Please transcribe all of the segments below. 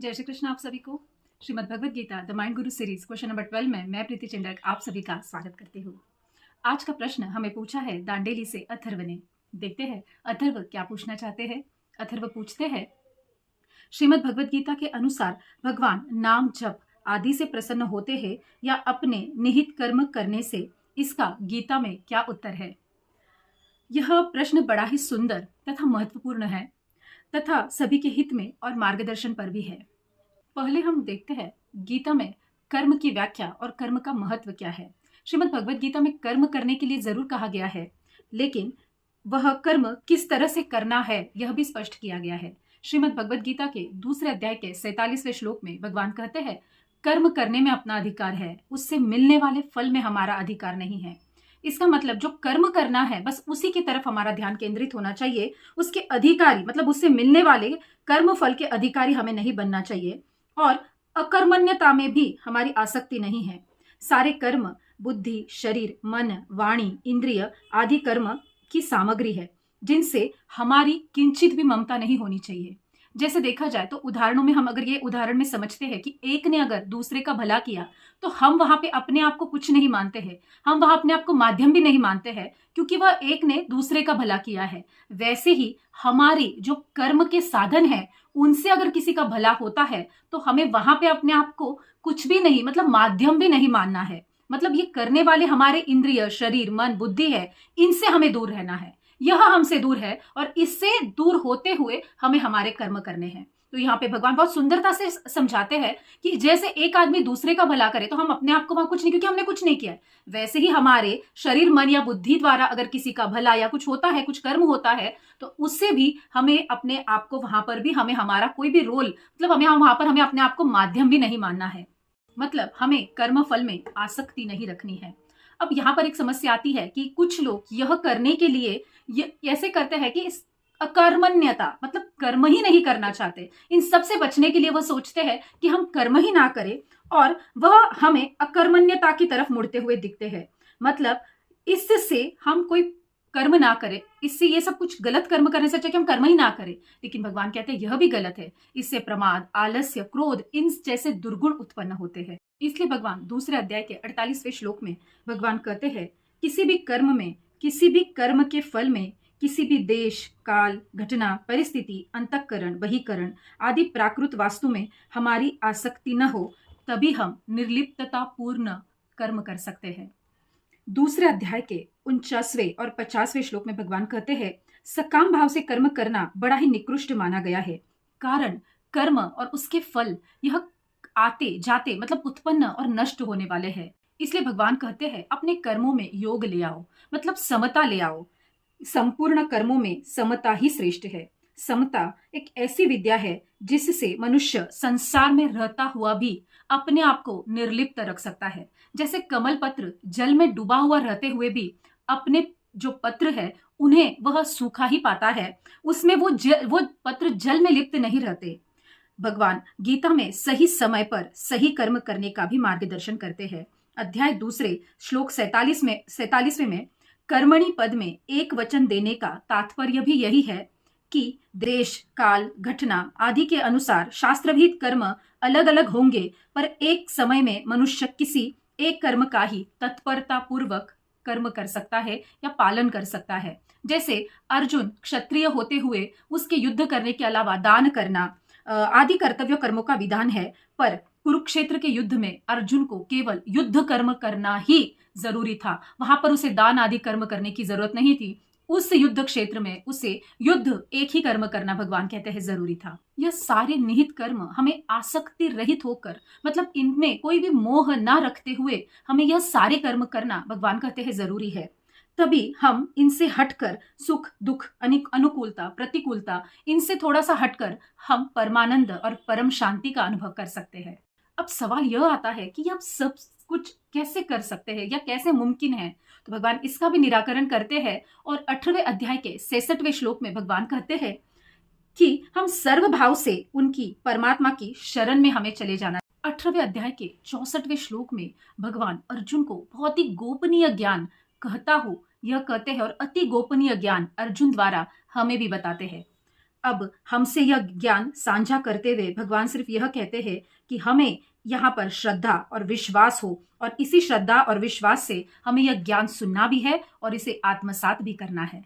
जय श्री कृष्ण। आप सभी को Shrimad Bhagavad Gita the mind Guru series question number 12 में मैं प्रीति चिंडक आप सभी का स्वागत करती हूँ। आज का प्रश्न हमें पूछा है दांडेली से अथर्व ने। देखते हैं अथर्व क्या पूछना चाहते हैं। अथर्व पूछते हैं, श्रीमद् भगवद गीता के अनुसार भगवान नाम जप आदि से प्रसन्न होते हैं या अपने निहित कर्म करने से? इसका गीता में क्या उत्तर है? यह प्रश्न बड़ा ही सुंदर तथा महत्वपूर्ण है तथा सभी के हित में और मार्गदर्शन पर भी है। पहले हम देखते हैं गीता में कर्म की व्याख्या और कर्म का महत्व क्या है। श्रीमद् भगवद गीता में कर्म करने के लिए जरूर कहा गया है, लेकिन वह कर्म किस तरह से करना है यह भी स्पष्ट किया गया है। श्रीमद् भगवद गीता के दूसरे अध्याय के 47वें श्लोक में भगवान कहते हैं, कर्म करने में अपना अधिकार है, उससे मिलने वाले फल में हमारा अधिकार नहीं है। इसका मतलब जो कर्म करना है बस उसी की तरफ हमारा ध्यान केंद्रित होना चाहिए, उसके अधिकारी मतलब उससे मिलने वाले कर्म फल के अधिकारी हमें नहीं बनना चाहिए। और अकर्मण्यता में भी हमारी आसक्ति नहीं है। सारे कर्म बुद्धि, शरीर, मन, वाणी, इंद्रिय आदि कर्म की सामग्री है जिनसे हमारी किंचित भी ममता नहीं होनी चाहिए। जैसे देखा जाए तो उदाहरणों में हम अगर ये उदाहरण में समझते हैं कि एक ने अगर दूसरे का भला किया तो हम वहां पे अपने आप को कुछ नहीं मानते हैं, हम वहां अपने आप को माध्यम भी नहीं मानते हैं, क्योंकि वह एक ने दूसरे का भला किया है। वैसे ही हमारी जो कर्म के साधन है उनसे अगर किसी का भला होता है तो हमें वहां पे अपने आप को कुछ भी नहीं मतलब माध्यम भी नहीं मानना है। मतलब ये करने वाले हमारे इंद्रिय, शरीर, मन, बुद्धि है, इनसे हमें दूर रहना है। यह हमसे दूर है और इससे दूर होते हुए हमें हमारे कर्म करने हैं। तो यहाँ पे भगवान बहुत सुंदरता से समझाते हैं कि जैसे एक आदमी दूसरे का भला करे तो हम अपने आप को वहां कुछ नहीं, क्योंकि हमने कुछ नहीं किया है, वैसे ही हमारे शरीर, मन या बुद्धि द्वारा अगर किसी का भला या कुछ होता है, कुछ कर्म होता है, तो उससे भी हमें अपने आप को वहां पर भी हमें हमारा कोई भी रोल मतलब हमें वहां पर हमें अपने आप को माध्यम भी नहीं मानना है। मतलब हमें कर्म फल में आसक्ति नहीं रखनी है। अब यहाँ पर एक समस्या आती है कि कुछ लोग यह करने के लिए ये ऐसे करते हैं कि इस अकर्मण्यता मतलब कर्म ही नहीं करना चाहते। इन सब से बचने के लिए वह सोचते हैं कि हम कर्म ही ना करें और वह हमें अकर्मण्यता की तरफ मुड़ते हुए दिखते हैं। मतलब इससे हम कोई कर्म ना करें, इससे ये सब कुछ गलत कर्म करने से अच्छा कि हम कर्म ही ना करें। लेकिन भगवान कहते हैं यह भी गलत है। इससे प्रमाद, आलस्य, क्रोध इन जैसे दुर्गुण उत्पन्न होते हैं। इसलिए भगवान दूसरे अध्याय के 48वें श्लोक में भगवान कहते हैं, किसी भी कर्म में, किसी भी कर्म के फल में, किसी भी देश, काल, घटना, परिस्थिति, अंतःकरण, बहिकरण आदि प्राकृत वास्तु में हमारी आसक्ति न हो, तभी हम निर्लिप्तता पूर्ण कर्म कर सकते हैं। दूसरे अध्याय के 49वें और 50वें श्लोक में भगवान कहते हैं, सकाम भाव से कर्म करना बड़ा ही निकृष्ट माना गया है, कारण कर्म और उसके फल यह आते जाते मतलब उत्पन्न और नष्ट होने वाले हैं। इसलिए भगवान कहते हैं अपने कर्मों में योग ले आओ, मतलब समता ले आओ। संपूर्ण कर्मों में समता ही श्रेष्ठ है। समता एक ऐसी विद्या है जिससे मनुष्य संसार में रहता हुआ भी अपने आप को निर्लिप्त रख सकता है। जैसे कमल पत्र जल में डूबा हुआ रहते हुए भी अपने जो पत्र है उन्हें वह सूखा ही पाता है, उसमें वो पत्र जल में लिप्त नहीं रहते। भगवान गीता में सही समय पर सही कर्म करने का भी मार्गदर्शन करते हैं। अध्याय दूसरे श्लोक 47वें में कर्मणि पद में एक वचन देने का तात्पर्य भी यही है कि देश, काल, घटना आदि के अनुसार शास्त्रविहित कर्म अलग अलग होंगे, पर एक समय में मनुष्य किसी एक कर्म का ही तत्परता पूर्वक कर्म कर सकता है या पालन कर सकता है। जैसे अर्जुन क्षत्रिय होते हुए उसके युद्ध करने के अलावा दान करना आदि कर्तव्य कर्मों का विधान है, पर कुरुक्षेत्र के युद्ध में अर्जुन को केवल युद्ध कर्म करना ही जरूरी था। वहां पर उसे दान आदि कर्म करने की जरूरत नहीं थी। उस युद्ध क्षेत्र में उसे युद्ध एक ही कर्म करना भगवान कहते हैं जरूरी था। यह सारे निहित कर्म हमें आसक्ति रहित होकर मतलब इनमें कोई भी मोह ना रखते हुए हमें यह सारे कर्म करना भगवान कहते हैं जरूरी है। तभी हम इनसे हटकर सुख, दुख, अनुकूलता, प्रतिकूलता इनसे थोड़ा सा हटकर हम परमानंद और परम शांति का अनुभव कर सकते हैं। अब सवाल यह आता है कि हम सब कुछ कैसे कर सकते हैं या कैसे मुमकिन है? तो भगवान इसका भी निराकरण करते हैं और 18वें अध्याय के 66वें श्लोक में भगवान कहते हैं कि हम सर्वभाव से उनकी परमात्मा की शरण में हमें चले जाना। 18वें अध्याय के 64वें श्लोक में भगवान अर्जुन को बहुत ही गोपनीय ज्ञान कहता हूं यह कहते हैं और अति गोपनीय ज्ञान अर्जुन द्वारा हमें भी बताते हैं। अब हमसे यह ज्ञान साझा करते हुए भगवान सिर्फ यह कहते हैं कि हमें यहाँ पर श्रद्धा और विश्वास हो, और इसी श्रद्धा और विश्वास से हमें यह ज्ञान सुनना भी है और इसे आत्मसात भी करना है।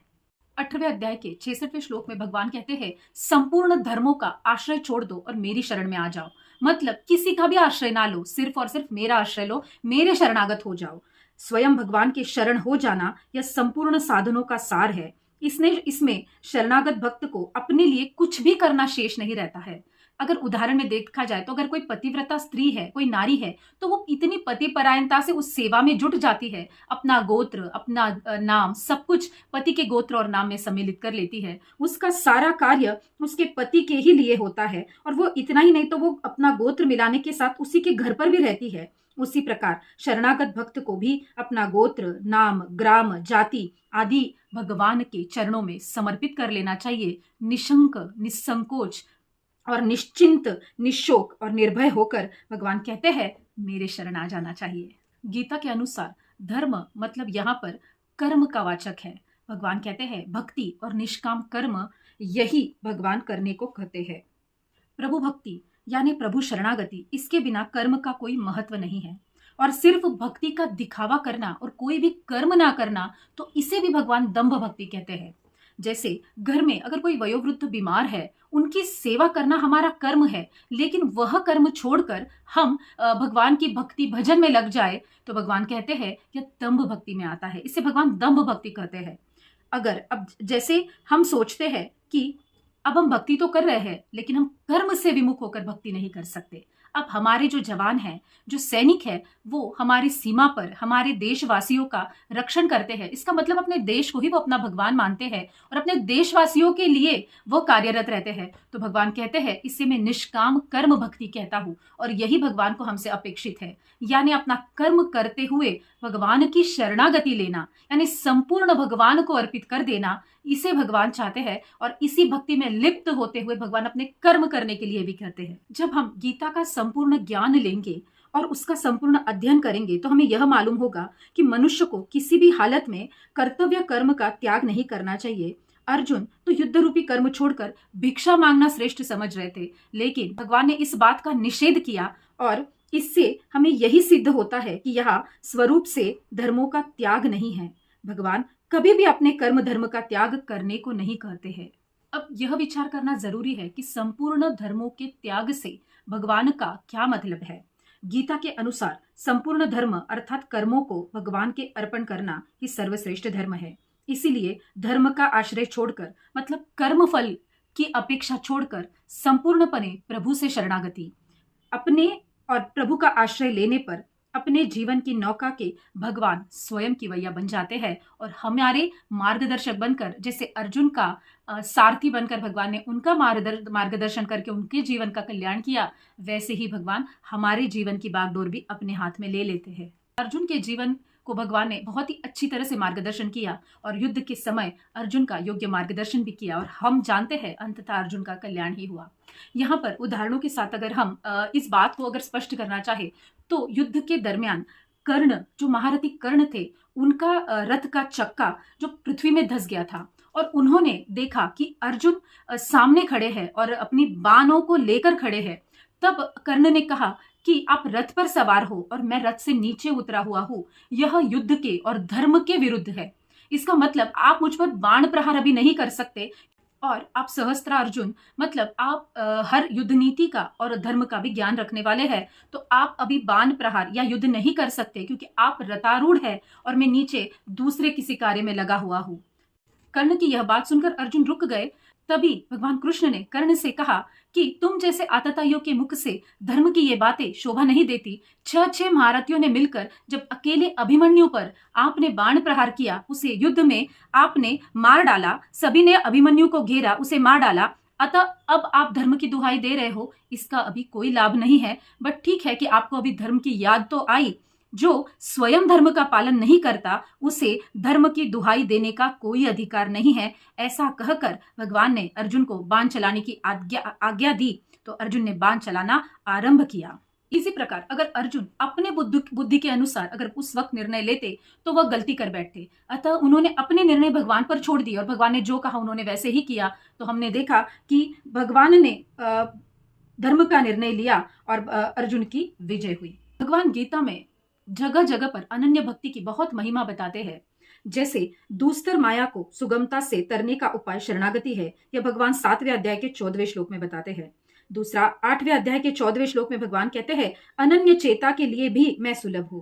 18वें अध्याय के 66वें श्लोक में भगवान कहते हैं, संपूर्ण धर्मों का आश्रय छोड़ दो और मेरी शरण में आ जाओ। मतलब किसी का भी आश्रय ना लो, सिर्फ और सिर्फ मेरा आश्रय लो, मेरे शरणागत हो जाओ। स्वयं भगवान के शरण हो जाना यह संपूर्ण साधनों का सार है। इसमें शरणागत भक्त को अपने लिए कुछ भी करना शेष नहीं रहता है। अगर उदाहरण में देखा जाए तो अगर कोई पतिव्रता स्त्री है, कोई नारी है, तो वो इतनी पतिपरायणता से उस सेवा में जुट जाती है, अपना गोत्र, अपना नाम, सब कुछ पति के गोत्र और नाम में सम्मिलित कर लेती है। उसका सारा कार्य उसके पति के ही लिए होता है, और वो इतना ही नहीं तो वो अपना गोत्र मिलाने के साथ उसी के घर पर भी रहती है। उसी प्रकार शरणागत भक्त को भी अपना गोत्र, नाम, ग्राम, जाति आदि भगवान के चरणों में समर्पित कर लेना चाहिए। निशंक, निसंकोच और निश्चिंत, निशोक और निर्भय होकर भगवान कहते हैं मेरे शरण आ जाना चाहिए। गीता के अनुसार धर्म मतलब यहाँ पर कर्म का वाचक है। भगवान कहते हैं भक्ति और निष्काम कर्म यही भगवान करने को कहते हैं। प्रभु भक्ति यानी प्रभु शरणागति, इसके बिना कर्म का कोई महत्व नहीं है। और सिर्फ भक्ति का दिखावा करना और कोई भी कर्म ना करना, तो इसे भी भगवान दंभ भक्ति कहते हैं। जैसे घर में अगर कोई वयोवृद्ध बीमार है, उनकी सेवा करना हमारा कर्म है, लेकिन वह कर्म छोड़कर हम भगवान की भक्ति भजन में लग जाए तो भगवान कहते हैं यह दंभ भक्ति में आता है। इसे भगवान दंभ भक्ति कहते हैं। अगर अब जैसे हम सोचते हैं कि अब हम भक्ति तो कर रहे हैं, लेकिन हम कर्म से विमुख होकर भक्ति नहीं कर सकते। अब हमारे जो जवान हैं, जो सैनिक है, वो हमारी सीमा पर हमारे देशवासियों का रक्षण करते हैं। इसका मतलब अपने देश को ही वो अपना भगवान मानते हैं और अपने देशवासियों के लिए वो कार्यरत रहते हैं। तो भगवान कहते हैं इससे मैं निष्काम कर्म भक्ति कहता हूँ, और यही भगवान को हमसे अपेक्षित है। यानी अपना कर्म करते हुए भगवान की शरणागति लेना, यानी संपूर्ण भगवान को अर्पित कर देना, इसे भगवान चाहते हैं। और इसी भक्ति में लिप्त होते हुए भगवान अपने कर्म करने के लिए भी कहते हैं। जब हम गीता का संपूर्ण ज्ञान लेंगे और उसका संपूर्ण अध्ययन करेंगे तो हमें यह मालूम होगा कि मनुष्य को किसी भी हालत में कर्तव्य कर्म का त्याग नहीं करना चाहिए। अर्जुन तो युद्ध रूपी कर्म छोड़कर भिक्षा मांगना श्रेष्ठ समझ रहे थे, लेकिन भगवान ने इस बात का निषेध किया, और इससे हमें यही सिद्ध होता है कि यह स्वरूप से धर्मों का त्याग नहीं है। भगवान कभी भी अपने कर्म धर्म का त्याग करने को नहीं कहते हैं। अब यह विचार करना जरूरी है कि संपूर्ण धर्मों के त्याग से भगवान का क्या मतलब है। गीता के अनुसार संपूर्ण धर्म अर्थात कर्मों को भगवान के अर्पण करना ही सर्वश्रेष्ठ धर्म है। इसीलिए धर्म का आश्रय छोड़कर, मतलब कर्म फल की अपेक्षा छोड़कर संपूर्णपणे प्रभु से शरणागति, अपने और प्रभु का आश्रय लेने पर अपने जीवन की नौका के भगवान स्वयं की वैया बन जाते हैं और हमारे मार्गदर्शक बनकर, जैसे अर्जुन का सारथी बनकर भगवान ने उनका मार्गदर्शन करके उनके जीवन का कल्याण किया, वैसे ही भगवान हमारे जीवन की बागडोर भी अपने हाथ में ले लेते हैं। अर्जुन के जीवन को भगवान ने बहुत ही अच्छी तरह से मार्गदर्शन किया और युद्ध के समय अर्जुन का योग्य मार्गदर्शन भी किया, और हम जानते हैं अंततः अर्जुन का कल्याण ही हुआ। यहाँ पर उदाहरणों के साथ अगर हम इस बात को अगर स्पष्ट करना चाहे तो युद्ध के दरमियान कर्ण, जो महारथी कर्ण थे, उनका रथ का चक्का जो पृथ्वी में धंस गया था, और उन्होंने देखा कि अर्जुन सामने खड़े हैं और अपनी बाणों को लेकर खड़े हैं। तब कर्ण ने कहा कि आप रथ पर सवार हो और मैं रथ से नीचे उतरा हुआ हूं, यह युद्ध के और धर्म के विरुद्ध है। इसका मतलब आप मुझ पर बाण प्रहार अभी नहीं कर सकते, और आप सहस्त्रार्जुन, मतलब आप हर युद्ध नीति का और धर्म का भी ज्ञान रखने वाले हैं, तो आप अभी बाण प्रहार या युद्ध नहीं कर सकते क्योंकि आप रथारूढ़ है और मैं नीचे दूसरे किसी कार्य में लगा हुआ हूं। कर्ण की यह बात सुनकर अर्जुन रुक गए। तभी भगवान कृष्ण ने कर्ण से कहा कि तुम जैसे आतताइयों के मुख से धर्म की ये बातें शोभा नहीं देती। 6 महारथियों ने मिलकर जब अकेले अभिमन्यु पर आपने बाण प्रहार किया, उसे युद्ध में आपने मार डाला, सभी ने अभिमन्यु को घेरा, उसे मार डाला। अतः अब आप धर्म की दुहाई दे रहे हो, इसका अभी कोई लाभ नहीं है। बट ठीक है कि आपको अभी धर्म की याद तो आई। जो स्वयं धर्म का पालन नहीं करता उसे धर्म की दुहाई देने का कोई अधिकार नहीं है। ऐसा कहकर भगवान ने अर्जुन को बाण चलाने की आज्ञा दी, तो अर्जुन ने बाण चलाना आरंभ किया। इसी प्रकार अगर अर्जुन अपने बुद्धि के अनुसार अगर उस वक्त निर्णय लेते तो वह गलती कर बैठते। अतः उन्होंने अपने निर्णय भगवान पर छोड़ दिए और भगवान ने जो कहा उन्होंने वैसे ही किया। तो हमने देखा कि भगवान ने धर्म का निर्णय लिया और अर्जुन की विजय हुई। भगवान गीता में जगह जगह पर अनन्य भक्ति की बहुत महिमा बताते हैं। जैसे दूस्तर माया को सुगमता से तरने का उपाय शरणागति है, यह भगवान 7वें अध्याय के 14वें श्लोक में बताते हैं। दूसरा 8वें अध्याय के 14वें श्लोक में भगवान कहते हैं अनन्य चेता के लिए भी मैं सुलभ हूं।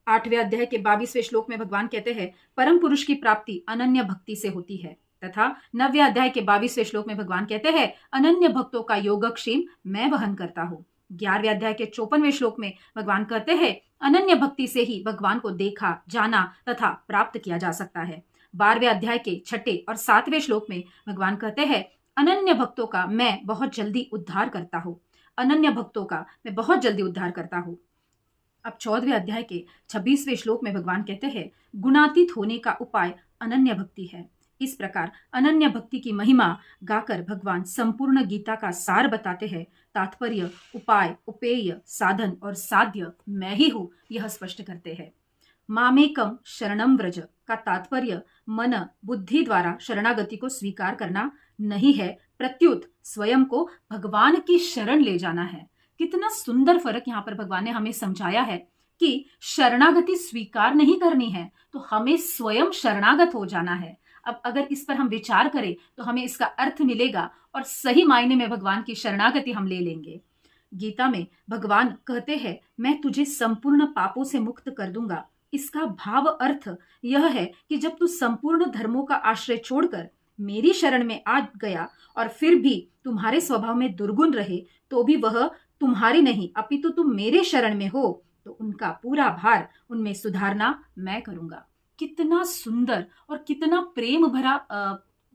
8वें अध्याय के 22वें श्लोक में भगवान कहते हैं परम पुरुष की प्राप्ति अनन्य भक्ति से होती है। तथा 9वें अध्याय के 22वें श्लोक में भगवान कहते हैं अनन्य भक्तों का योगक्षेम मैं वहन करता हूं। 11वें अध्याय के 54वें श्लोक में भगवान कहते हैं अनन्य भक्ति से ही भगवान को देखा, जाना तथा प्राप्त किया जा सकता है। 12वें अध्याय के 6ठे और 7वें श्लोक में भगवान कहते हैं अनन्य भक्तों का मैं बहुत जल्दी उद्धार करता हूं। अनन्य भक्तों का मैं बहुत जल्दी उद्धार करता हूं। अब 14वें अध्याय के 26वें श्लोक में भगवान कहते हैं गुणातीत होने का उपाय अनन्य भक्ति है। इस प्रकार अनन्य भक्ति की महिमा गाकर भगवान संपूर्ण गीता का सार बताते हैं। तात्पर्य, उपाय, उपेय, साधन और साध्य मैं ही हूं, यह स्पष्ट करते हैं। मामेकम शरणम व्रज का तात्पर्य मन बुद्धि द्वारा शरणागति को स्वीकार करना नहीं है, प्रत्युत स्वयं को भगवान की शरण ले जाना है। कितना सुंदर फर्क यहाँ पर भगवान ने हमें समझाया है कि शरणागति स्वीकार नहीं करनी है तो हमें स्वयं शरणागत हो जाना है। अब अगर इस पर हम विचार करें तो हमें इसका अर्थ मिलेगा और सही मायने में भगवान की शरणागति हम ले लेंगे। गीता में भगवान कहते हैं मैं तुझे संपूर्ण पापों से मुक्त कर दूंगा। इसका भाव अर्थ यह है कि जब तू संपूर्ण धर्मों का आश्रय छोड़कर मेरी शरण में आ गया और फिर भी तुम्हारे स्वभाव में दुर्गुण रहे तो भी वह तुम्हारी नहीं अपितु तुम मेरे शरण में हो तो उनका पूरा भार उनमें सुधारना मैं करूंगा। कितना सुंदर और कितना प्रेम भरा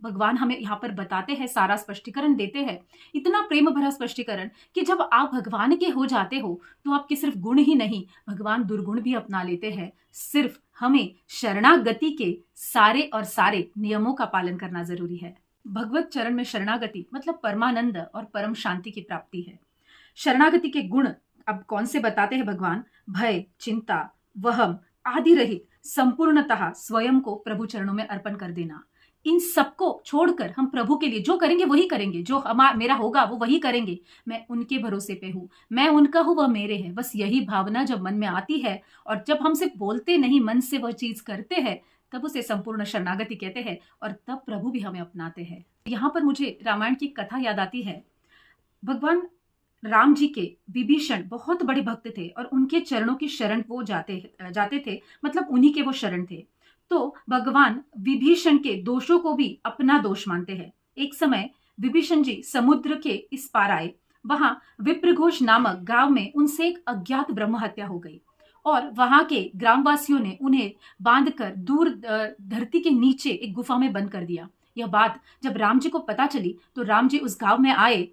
भगवान हमें यहाँ पर बताते हैं, सारा स्पष्टीकरण देते हैं। इतना प्रेम भरा स्पष्टीकरण कि जब आप भगवान के हो जाते हो तो आपके सिर्फ गुण ही नहीं भगवान दुर्गुण भी अपना लेते हैं। सिर्फ हमें शरणागति के सारे और सारे नियमों का पालन करना जरूरी है। भगवत चरण में शरणागति मतलब परमानंद और परम शांति की प्राप्ति है। शरणागति के गुण अब कौन से बताते हैं भगवान? भय, चिंता, वहम आदि रहित संपूर्णतः स्वयं को प्रभु चरणों में अर्पण कर देना। इन सबको छोड़कर हम प्रभु के लिए जो करेंगे वही करेंगे, जो मेरा होगा वो वही करेंगे। मैं उनके भरोसे पे हूँ, मैं उनका हूँ, वह मेरे हैं। बस यही भावना जब मन में आती है और जब हम सिर्फ बोलते नहीं मन से वह चीज करते हैं तब उसे संपूर्ण शरणागति कहते हैं और तब प्रभु भी हमें अपनाते हैं। यहाँ पर मुझे रामायण की कथा याद आती है। भगवान राम जी के विभीषण बहुत बड़े भक्त थे और उनके चरणों की शरण वो जाते थे, मतलब उन्हीं के वो शरण थे। तो भगवान विभीषण के दोषों को भी अपना दोष मानते हैं। एक समय विभीषण जी समुद्र के इस पार आए। वहां विप्रघोष नामक गांव में उनसे एक अज्ञात ब्रह्म हत्या हो गई और वहां के ग्रामवासियों ने उन्हें बांधकर दूर धरती के नीचे एक गुफा में बंद कर दिया। यह बात जब राम जी को पता चली तो राम जी उस गांव में आए।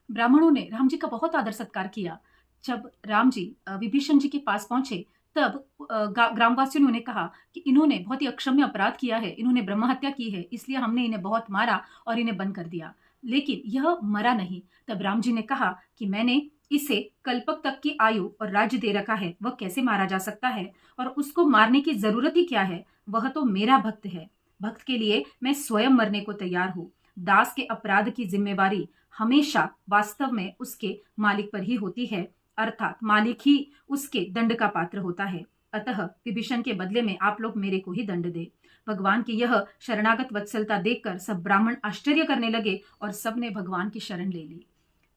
ब्राह्मणों ने राम जी का बहुत आदर सत्कार किया। जब राम जी विभीषण जी के पास पहुंचे तब ग्रामवासियों ने उन्हें कहा कि इन्होंने बहुत ही अक्षम्य अपराध किया है, इन्होंने ब्रह्म हत्या की है, इसलिए हमने इन्हें बहुत मारा और इन्हें बंद कर दिया, लेकिन यह मरा नहीं। तब राम जी ने कहा कि मैंने इसे कल्पक तक की आयु और राज्य दे रखा है, वह कैसे मारा जा सकता है और उसको मारने की जरूरत ही क्या है? वह तो मेरा भक्त है। भक्त के लिए मैं स्वयं मरने को तैयार हूँ। दास के अपराध की जिम्मेवारी हमेशा वास्तव में उसके मालिक पर ही होती है, अर्थात मालिक ही उसके दंड का पात्र होता है। अतः विभीषण के बदले में आप लोग मेरे को ही दंड दे। भगवान की यह शरणागत वत्सलता देखकर सब ब्राह्मण आश्चर्य करने लगे और सबने भगवान की शरण ले ली।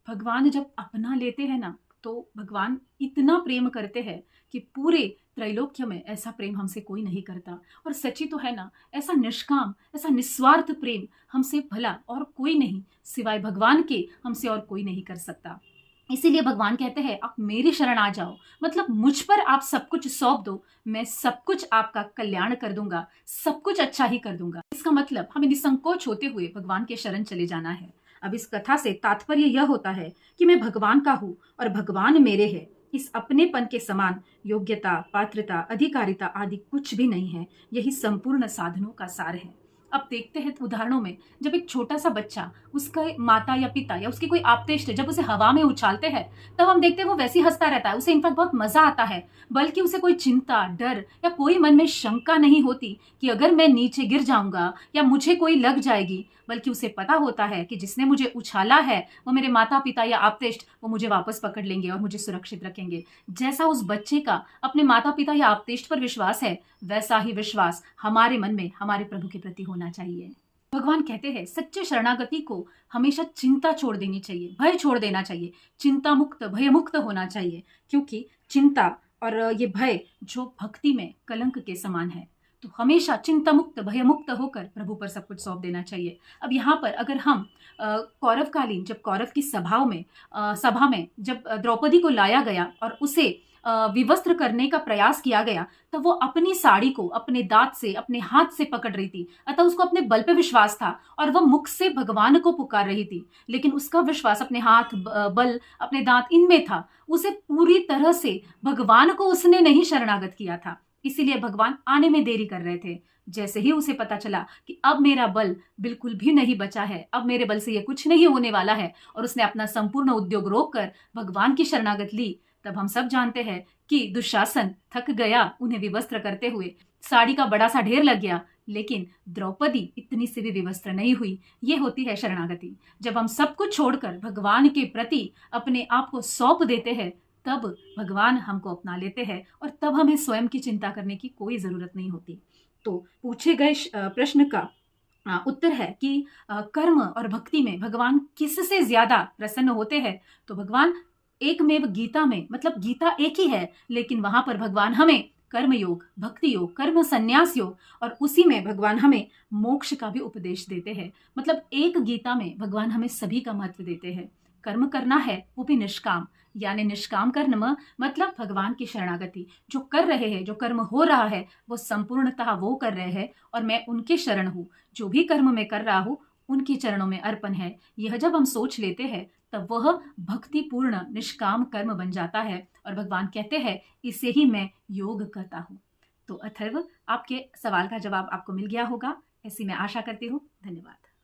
भगवान जब अपना लेते हैं ना तो भगवान इतना प्रेम करते हैं कि पूरे त्रैलोक्य में ऐसा प्रेम हमसे कोई नहीं करता। और सच्ची तो है ना, ऐसा निष्काम, ऐसा निस्वार्थ प्रेम हमसे भला और कोई नहीं, सिवाय भगवान के हमसे और कोई नहीं कर सकता। इसीलिए भगवान कहते हैं आप मेरी शरण आ जाओ, मतलब मुझ पर आप सब कुछ सौंप दो, मैं सब कुछ आपका कल्याण कर दूंगा, सब कुछ अच्छा ही कर दूंगा। इसका मतलब हमें निसंकोच होते हुए भगवान के शरण चले जाना है। अब इस कथा से तात्पर्य यह होता है कि मैं भगवान का हूँ और भगवान मेरे है। इस अपनेपन के समान योग्यता, पात्रता, अधिकारिता आदि कुछ भी नहीं है। यही संपूर्ण साधनों का सार है। अब देखते हैं उदाहरणों में, जब एक छोटा सा बच्चा, उसका माता या पिता या उसके कोई आप्तेष्ट जब उसे हवा में उछालते हैं, तब हम देखते हैं वो वैसे ही हंसता रहता है, उसे इनफैक्ट बहुत मजा आता है। बल्कि उसे कोई चिंता, डर या कोई मन में शंका नहीं होती कि अगर मैं नीचे गिर जाऊंगा या मुझे कोई लग जाएगी। बल्कि उसे पता होता है कि जिसने मुझे उछाला है वो मेरे माता पिता या आप्तेष्ट, वो मुझे वापस पकड़ लेंगे और मुझे सुरक्षित रखेंगे। जैसा उस बच्चे का अपने माता पिता या आप्तेष्ट पर विश्वास है, वैसा ही विश्वास हमारे मन में हमारे प्रभु के प्रति होना चाहिए। भगवान कहते हैं सच्चे शरणागति को हमेशा चिंता छोड़ देनी चाहिए, भय छोड़ देना चाहिए, चिंता मुक्त, भय मुक्त होना चाहिए। क्योंकि चिंता और ये भय जो भक्ति में कलंक के समान है। तो हमेशा चिंता मुक्त, भय मुक्त होकर प्रभु पर सब कुछ सौंप देना चाहिए। अब यहाँ पर अगर हम कौरवकालीन, जब कौरव की सभा में जब द्रौपदी को लाया गया और उसे विवस्त्र करने का प्रयास किया गया, तब वो अपनी साड़ी को अपने दांत से, अपने हाथ से पकड़ रही थी। अतः उसको अपने बल पे विश्वास था और वह मुख से भगवान को पुकार रही थी, लेकिन उसका विश्वास अपने हाथ, बल, अपने दांत इनमें था। उसे पूरी तरह से भगवान को उसने नहीं शरणागत किया था, इसीलिए भगवान आने में देरी कर रहे थे। जैसे ही उसे पता चला कि अब मेरा बल बिल्कुल भी नहीं बचा है, अब मेरे बल से ये कुछ नहीं होने वाला है, और उसने अपना संपूर्ण उद्योग रोककर भगवान की शरणागत ली, तब हम सब जानते हैं कि दुशासन थक गया उन्हें विवस्त्र करते हुए। साड़ी का बड़ा सा ढेर लग गया, लेकिन द्रौपदी इतनी से भी विवस्त्र नहीं हुई। ये होती है शरणागति। जब हम सब कुछ छोड़कर भगवान के प्रति अपने आप को सौंप देते हैं, तब भगवान हमको अपना लेते हैं और तब हमें स्वयं की चिंता करने की कोई जरूरत नहीं होती। तो पूछे गए प्रश्न का उत्तर है कि कर्म और भक्ति में भगवान किससे ज्यादा प्रसन्न होते हैं। तो भगवान एकमेव गीता में, मतलब गीता एक ही है, लेकिन वहां पर भगवान हमें कर्म योग, भक्ति योग, कर्म संन्यास योग, और उसी में भगवान हमें मोक्ष का भी उपदेश देते हैं। मतलब एक गीता में भगवान हमें सभी का महत्व देते हैं। कर्म करना है वो भी निष्काम, यानी निष्काम कर्म मतलब भगवान की शरणागति। जो कर रहे हैं, जो कर्म हो रहा है, वो संपूर्णतः वो कर रहे हैं और मैं उनके शरण हूँ। जो भी कर्म मैं कर रहा हूँ उनके चरणों में अर्पण है। यह जब हम सोच लेते हैं, तब वह भक्तिपूर्ण निष्काम कर्म बन जाता है और भगवान कहते हैं इसे ही मैं योग कहता हूँ। तो अथर्व, आपके सवाल का जवाब आपको मिल गया होगा, ऐसी मैं आशा करती हूँ। धन्यवाद।